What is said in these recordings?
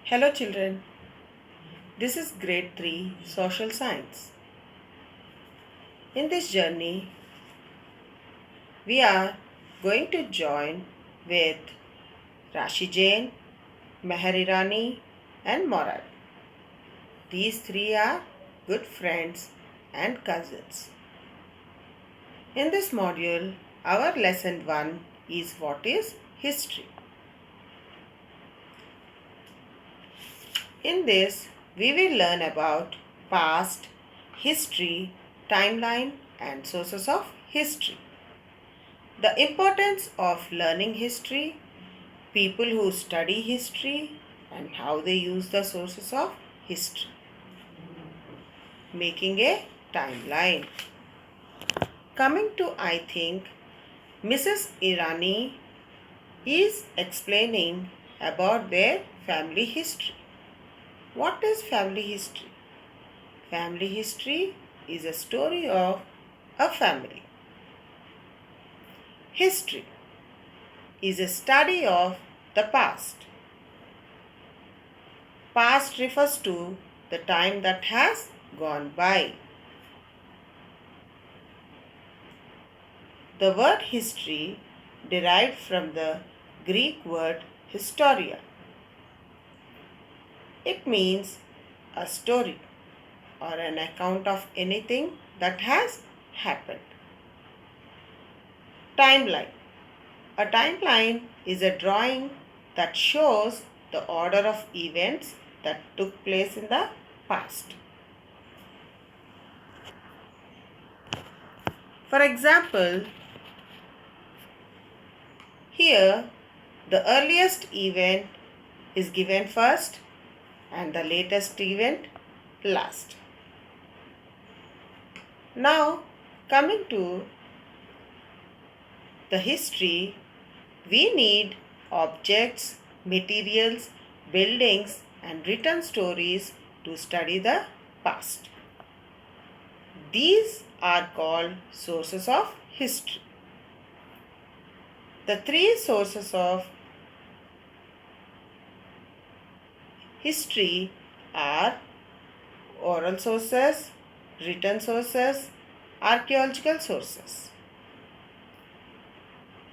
Hello children, this is grade 3 social science. In this journey, we are going to join with Rashi Jain, Meherirani and Morad. These three are good friends and cousins. In this module, our lesson 1 is what is history. In this, we will learn about past, history, timeline and sources of history. The importance of learning history, people who study history and how they use the sources of history. Making a timeline. Coming to I think Mrs. Irani is explaining about their family history. What is family history? Family history is a story of a family. History is a study of the past. Past refers to the time that has gone by. The word history derived from the Greek word historia. It means a story or an account of anything that has happened. Timeline. A timeline is a drawing that shows the order of events that took place in the past. For example, here the earliest event is given first and the latest event last. Now, coming to the history, we need objects, materials, buildings and written stories to study the past. These are called sources of history. The three sources of history are oral sources, written sources, archaeological sources.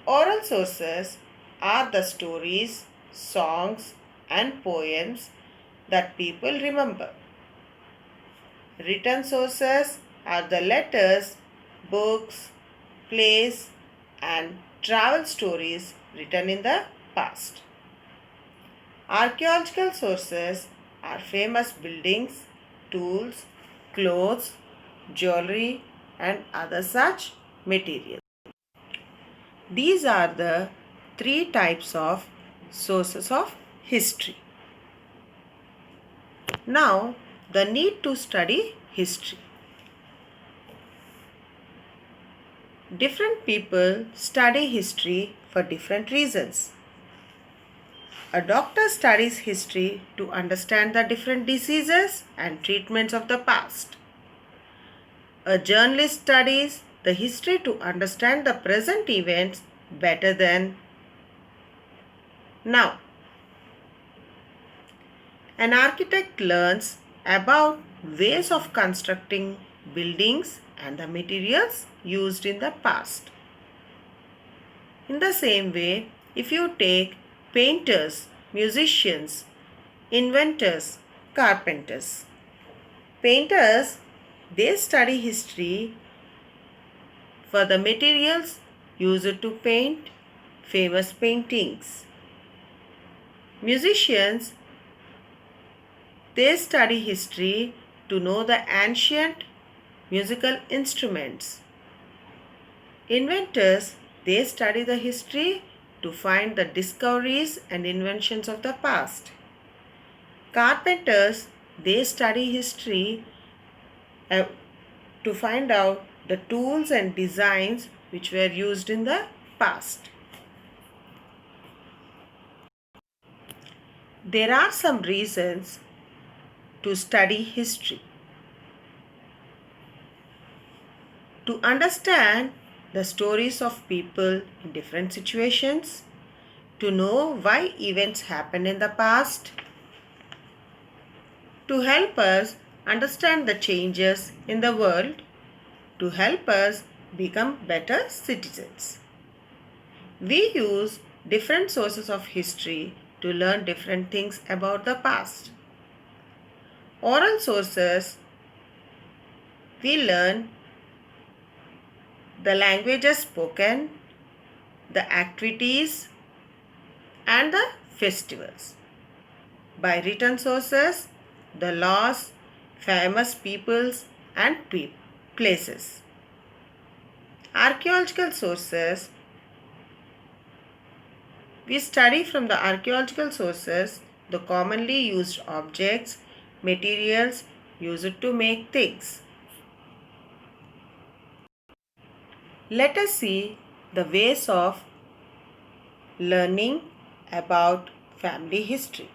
Oral sources are the stories, songs and poems that people remember. Written sources are the letters, books, plays and travel stories written in the past. Archaeological sources are famous buildings, tools, clothes, jewelry and other such materials. These are the three types of sources of history. Now, the need to study history. Different people study history for different reasons. A doctor studies history to understand the different diseases and treatments of the past. A journalist studies the history to understand the present events better than now. An architect learns about ways of constructing buildings and the materials used in the past. In the same way, if you take painters, musicians, inventors, carpenters. Painters, they study history for the materials used to paint famous paintings. Musicians, they study history to know the ancient musical instruments. Inventors, they study the history to find the discoveries and inventions of the past. Carpenters, they study history to find out the tools and designs which were used in the past. There are some reasons to study history. To understand the stories of people in different situations, to know why events happened in the past, to help us understand the changes in the world, to help us become better citizens. We use different sources of history to learn different things about the past. Oral sources, we learn the languages spoken, the activities, and the festivals. By written sources, the laws, famous peoples, and places. Archaeological sources, we study from the archaeological sources the commonly used objects, materials used to make things. Let us see the ways of learning about family history.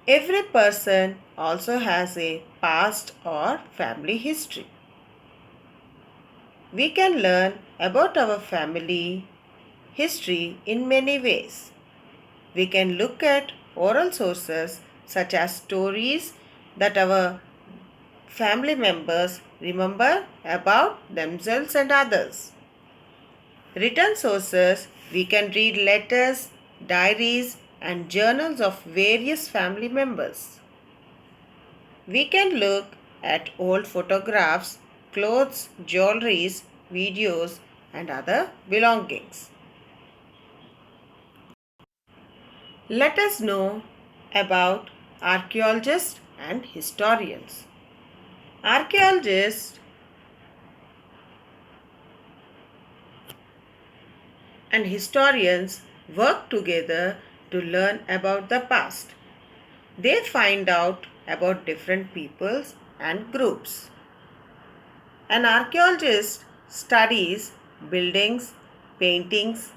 Every person also has a past or family history. We can learn about our family history in many ways. We can look at oral sources such as stories that our family members remember about themselves and others. Written sources, we can read letters, diaries, and journals of various family members. We can look at old photographs, clothes, jewelries, videos, and other belongings. Let us know about archaeologists and historians. Archaeologists and historians work together to learn about the past. They find out about different peoples and groups. An archaeologist studies buildings, paintings,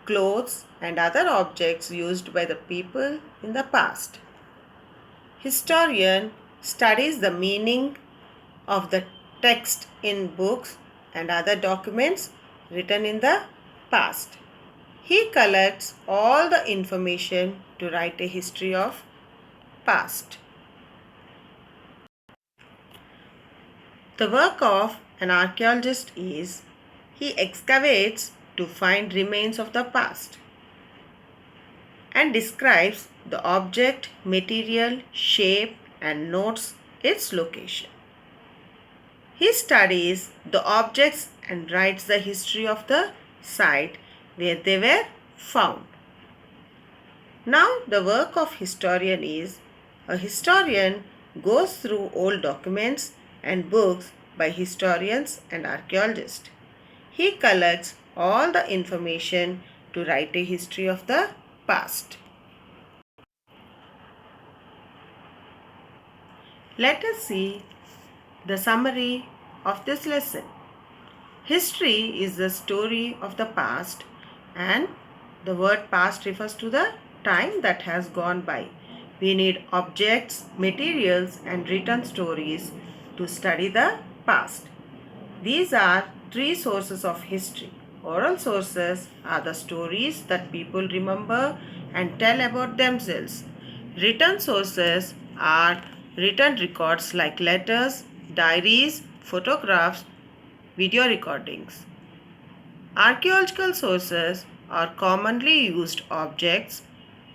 clothes, and other objects used by the people in the past. Historian studies the meaning of the text in books and other documents written in the past. He collects all the information to write a history of past. The work of an archaeologist is he excavates to find remains of the past and describes the object, material, shape, and notes its location. He studies the objects and writes the history of the site where they were found. Now, the work of historian is a historian goes through old documents and books by historians and archaeologists. He collects all the information to write a history of the past. Let us see the summary of this lesson. History is the story of the past, and the word past refers to the time that has gone by. We need objects, materials, and written stories to study the past. These are three sources of history. Oral sources are the stories that people remember and tell about themselves. Written sources are written records like letters, diaries, photographs, video recordings. Archaeological sources are commonly used objects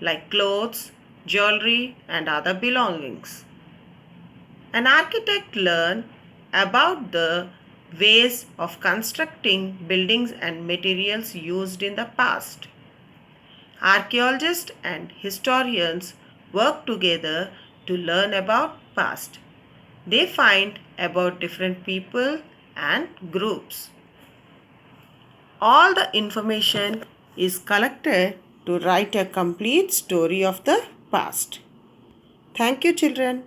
like clothes, jewelry, and other belongings. An architect learns about the ways of constructing buildings and materials used in the past. Archaeologists and historians work together to learn about past. They find about different people and groups. All the information is collected to write a complete story of the past. Thank you, children.